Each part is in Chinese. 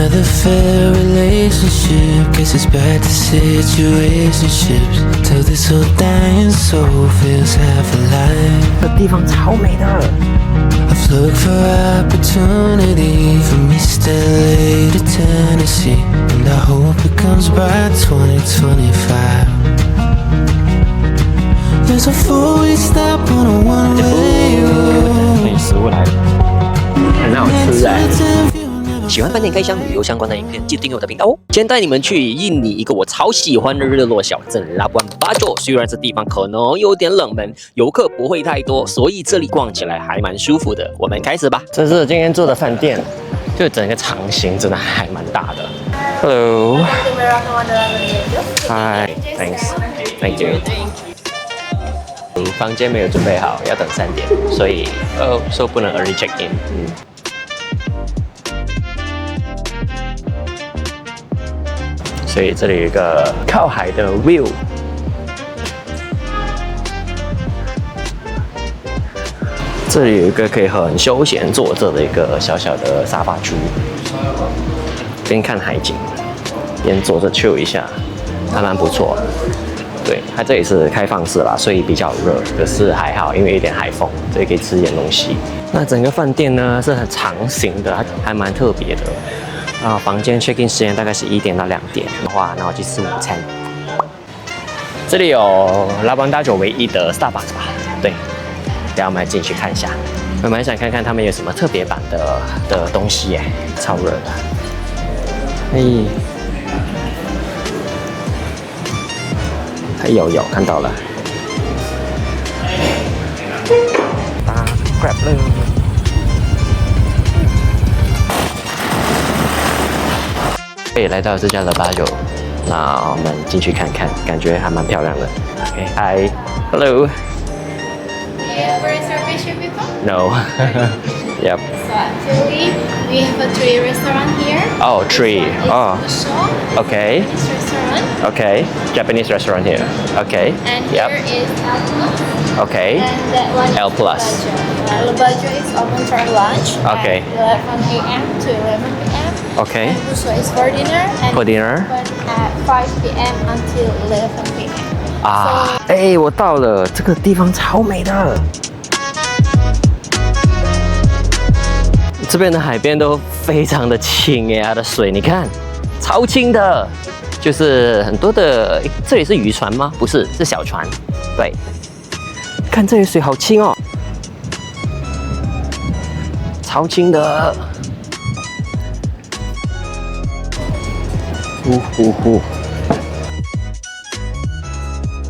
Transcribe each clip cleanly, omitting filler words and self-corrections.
another fair relationship. Guess it's back to situationships. Till this old dying soul feels half alive. 这地方超美的。I've looked for opportunity from East LA to Tennessee, and I hope it comes by 2025. There's a four-way stop on a one-way road. 美食物来了，很好吃哎。喜欢饭店开箱旅游相关的影片，记得订阅我的频道哦。今天带你们去印尼一个我超喜欢的日落小镇拉布安巴佐。虽然这地方可能有点冷门，游客不会太多，所以这里逛起来还蛮舒服的。我们开始吧。这是今天住的饭店，就整个长形真的还蛮大的。Hello. Hi. Thanks. Thank you. 房间没有准备好，要等3点，所以说不能 early check in。所以这里有一个靠海的 view， 这里有一个可以很休闲坐着的一个小小的沙发区，边看海景，边坐着 chill 一下，还蛮不错。对，它这里是开放式啦，所以比较热，可是还好，因为有点海风，这里可以吃点东西。那整个饭店呢是很长形的，还蛮特别的。房间 check in 时间大概是1点到2点的话，那我去吃午餐。这里有拉布安巴佐唯一的 Starbucks 吧？对，等下我们来进去看一下。我蛮想看看他们有什么特别版的东西耶，超热的。有看到了，搭 Grab 了。来到这家的巴佐，那我们进去看看，感觉还蛮漂亮的。Hi, hello. Yeah, for reservation before? No. Yep. So actually, we have a 3 restaurant here. Oh, 3. Oh. The shop. Okay. This restaurant. Okay. Japanese restaurant here. Okay. And Yep. here is L Plus. Okay. And that one L is Plus. L Bajo is open for lunch. Okay. At 11 a.m. to 11 p.m. Okay. And also is for dinner. And For dinner. open at 5 p.m. until 11 p.m. 啊，我到了，这个地方超美的。这边的海边都非常的清它的水你看，超清的，就是很多的，这里是渔船吗？不是，是小船。对，看这里水好清哦，超清的。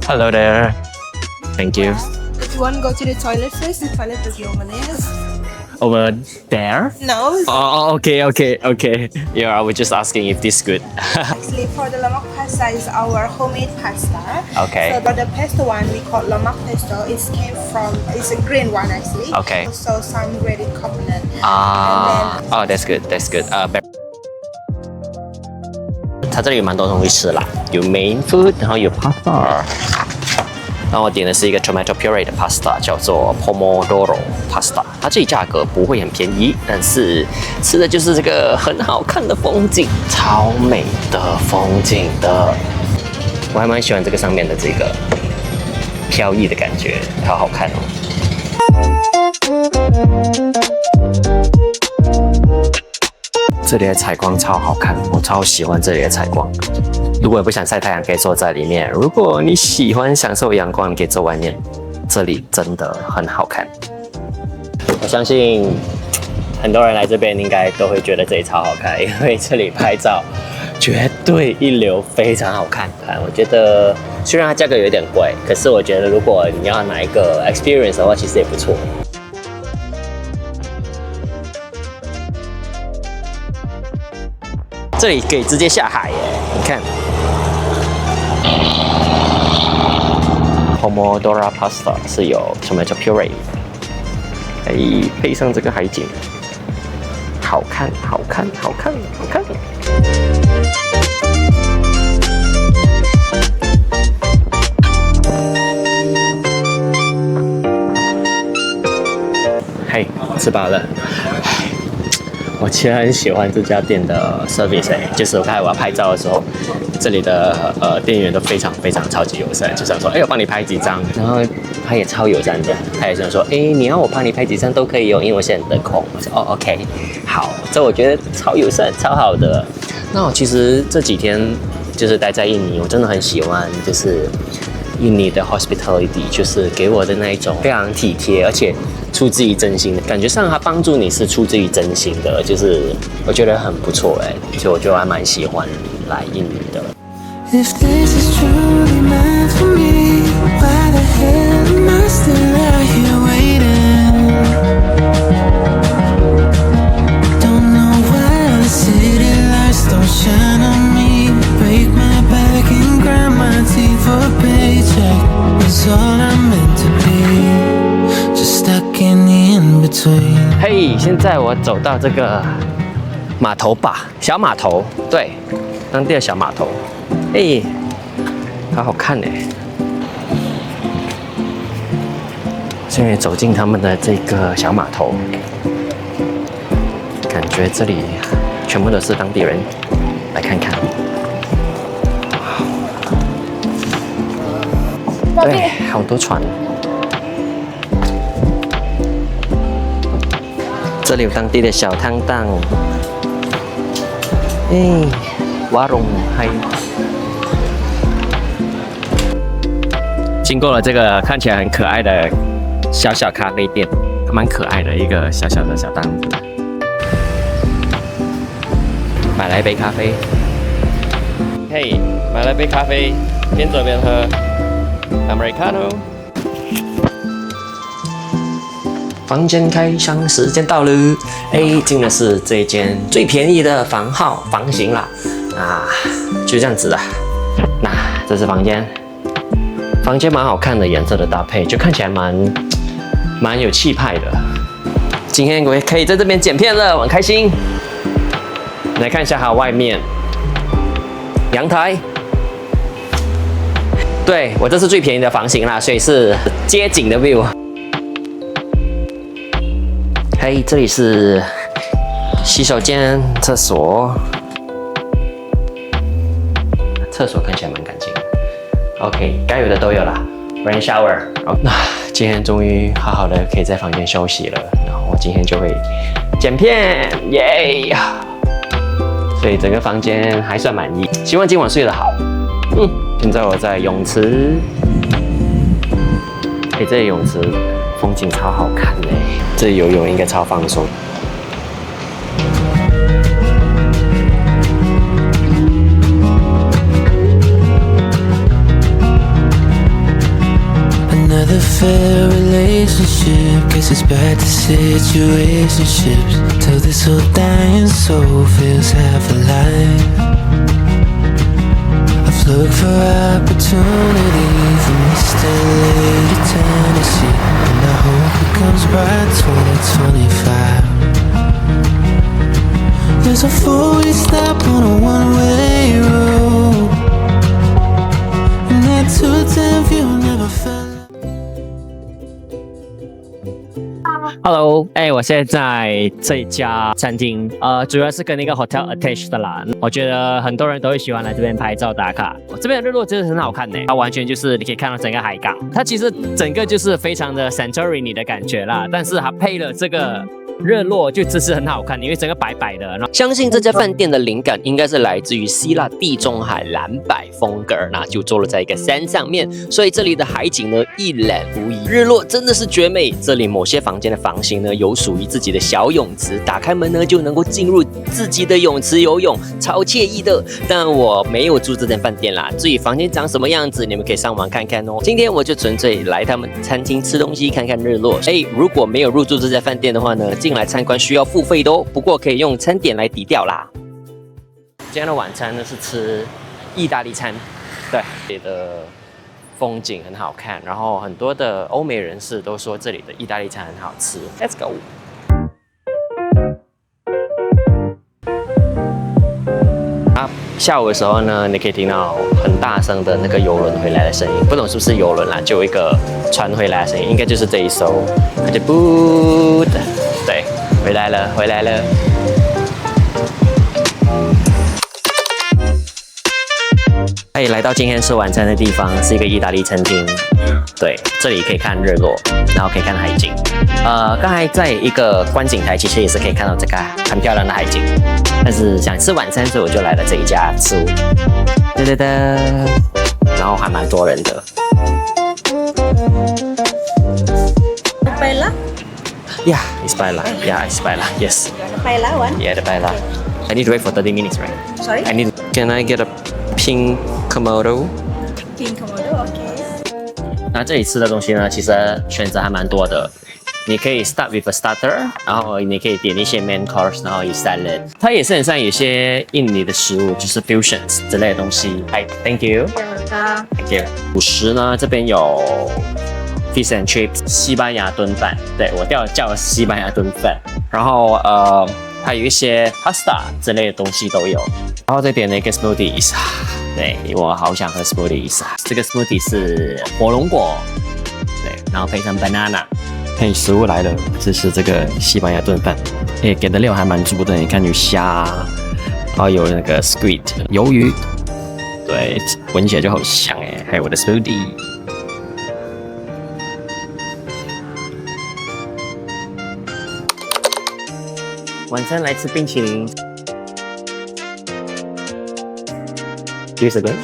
Hello there. Thank you. If you want to go to the toilet first, the toilet is over there. Over there? No. Oh, okay. Yeah, I was just asking if this is good. Actually, for the lemak pasta is our homemade pasta. Okay. So for the pesto one, we call lemak pesto. It's a green one actually. Okay. Also some grated coconut. Oh, that's good. That's good. 它这里有蛮多东西吃啦，有 main food， 然后有 pasta。那我点的是一个 tomato puree 的 pasta， 叫做 pomodoro pasta。它这里价格不会很便宜，但是吃的就是这个很好看的风景，超美的风景的。我还蛮喜欢这个上面的这个飘逸的感觉，好好看哦。这里的采光超好看，我超喜欢这里的采光。如果不想晒太阳，可以坐在里面；如果你喜欢享受阳光，你可以坐外面。这里真的很好看。我相信很多人来这边应该都会觉得这里超好看，因为这里拍照绝对一流，非常好看。我觉得虽然它价格有点贵，可是我觉得如果你要拿一个 experience 的话，其实也不错。这里可以直接下海耶，你看。Pomodoro pasta 是有 tomato puree， 配上这个海景，好看。嘿，吃饱了。我其实很喜欢这家店的 service，就是我刚才我要拍照的时候，这里的店员都非常超级友善，就想说，我帮你拍几张，然后他也超友善的，他也想说，你要我帮你拍几张都可以哦，因为我现在很得空。我说OK， 好，这我觉得超友善，超好的。那我其实这几天就是待在印尼，我真的很喜欢，就是印尼的 hospitality， 就是给我的那一种非常体贴，而且出自于真心的感觉上，他帮助你是出自于真心的，就是我觉得很不错所以我就还蛮喜欢来印尼的。If this is truly meant for me, why the hell am I still out here waiting? Don't know why the city lights don't shine on me. Break my back and grind my teeth for a paycheck. It's all I'm meant to be. Just stuck in the in-between. 嘿，现在我走到这个码头吧，小码头，对，当地的小码头。好好看呢。现在走进他们的这个小码头，感觉这里全部都是当地人，来看看。对，好多船。这里有当地的小摊档。瓦隆嗨。经过了这个看起来很可爱的小咖啡店，蛮可爱的一个小小档子。买来一杯咖啡，嘿，买了杯咖啡，边走边喝 ，Americano。房间开箱时间到了，进的是这一间最便宜的房型啦，就这样子啦。那这是房间蛮好看的，颜色的搭配就看起来蛮有气派的。今天我也可以在这边剪片了，我很开心。来看一下它外面阳台，对我这是最便宜的房型啦，所以是街景的 view。这里是洗手间、厕所，厕所看起来蛮干净的。OK， 该有的都有啦 ，rain shower。那今天终于好好的可以在房间休息了，然后今天就会剪片，耶！所以整个房间还算满意，希望今晚睡得好。现在我在泳池，这里泳池风景超好看的，这里游泳应该超放松。Another fair relationship, guess it's back to situationships. Till this whole dying soul feels half alive. I've looked for opportunity from Mr. Late to Tennessee, and I hope it comes by 2025. There's a four-way stop on a one-way road, and that two-time view never felt. Hello， 我现在在这一家餐厅，主要是跟那个 hotel attached 的啦。我觉得很多人都会喜欢来这边拍照打卡。这边的日落真的很好看呢，它完全就是你可以看到整个海港，它其实整个就是非常的 Santorini 的感觉啦，但是它配了这个日落就真是很好看，因为整个白白的。相信这家饭店的灵感应该是来自于希腊地中海蓝白风格，那就坐落在一个山上面，所以这里的海景呢一览无遗，日落真的是绝美。这里某些房间的房型呢有属于自己的小泳池，打开门呢就能够进入自己的泳池游泳，超惬意的。但我没有住这间饭店啦，至于房间长什么样子，你们可以上网看看哦。今天我就纯粹来他们餐厅吃东西，看看日落。如果没有入住这家饭店的话呢，进来参观需要付费的哦，不过可以用餐点来抵掉啦。今天的晚餐呢是吃意大利餐，对，这里的风景很好看，然后很多的欧美人士都说这里的意大利餐很好吃。Let's go。下午的时候呢，你可以听到很大声的那个邮轮回来的声音，不懂是不是邮轮啦，就有一个船回来的声音，应该就是这一艘，它就不，对，回来了，回来了。哎，来到今天吃晚餐的地方是一个意大利餐厅。对，这里可以看日落，然后可以看海景。刚才在一个观景台，其实也是可以看到这个很漂亮的海景。但是想吃晚餐，所以我就来了这一家吃。哒哒哒，然后还蛮多人的。Paella? Yeah, it's paella. Yeah, it's paella. Yes. Paella one? Yeah, the paella. I need to wait for 30 minutes, right? Sorry? I need. Can I get a pink Komodo? King Komodo, okay. 那这里吃的东西呢，其实选择还蛮多的。你可以 start with a starter， 然后你可以点一些 main course， 然后有 salad。它也是很像有些印尼的食物，就是 fusions 之类的东西。Hi, thank you. Thank you. 主食呢，这边有 fish and chips， 西班牙炖饭。对，我叫西班牙炖饭。然后还有一些 pasta 之类的东西都有。然后再点了一个 smoothies。对，我好想喝 smoothies 啊！这个 smoothie 是火龙果，对，然后配上 banana。嘿，食物来了，这是这个西班牙炖饭。哎，给的料还蛮足的，你看有虾，然后有那个 squid 鱿鱼，对，闻起来就好香哎。还有我的 smoothie。晚餐来吃冰淇淋。This again?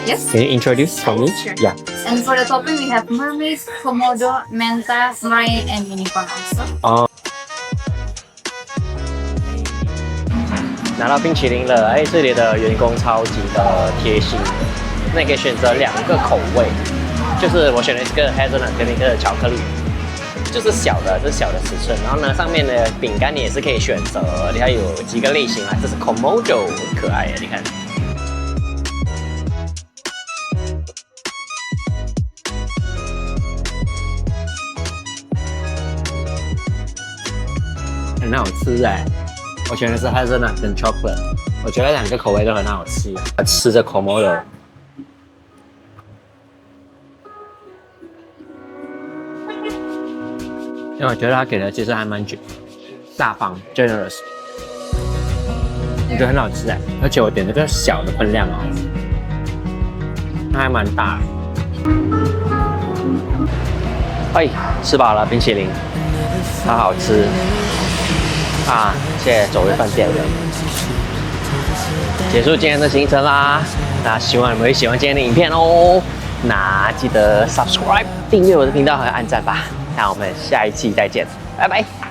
Yes. Can you introduce for me? Sure. Yeah. And for the topping, we have mermaid, komodo, menta, meringue, and unicorn also. 哦。拿到冰淇淋了，哎，这里的员工超级的贴心，那你可以选择2个口味，就是我选了一个 hazelnut 跟一个巧克力，就是小的，这是小的尺寸。然后呢，上面的饼干你也是可以选择，它有几个类型啊，这是 Komodo， 很可爱耶，你看。很好吃哎，我选的是 hazelnut 跟 chocolate， 我觉得2个口味都很好吃。吃着 Komodo， 因为我觉得他给的其实还蛮大方 generous， 我觉得很好吃哎，而且我点这个小的分量哦，它还蛮大的。哎，吃饱了冰淇淋，好好吃。啊，现在走回饭店了，结束今天的行程啦。那希望你们会喜欢今天的影片哦。那记得 subscribe 订阅我的频道和按赞吧。那我们下一期再见，拜拜。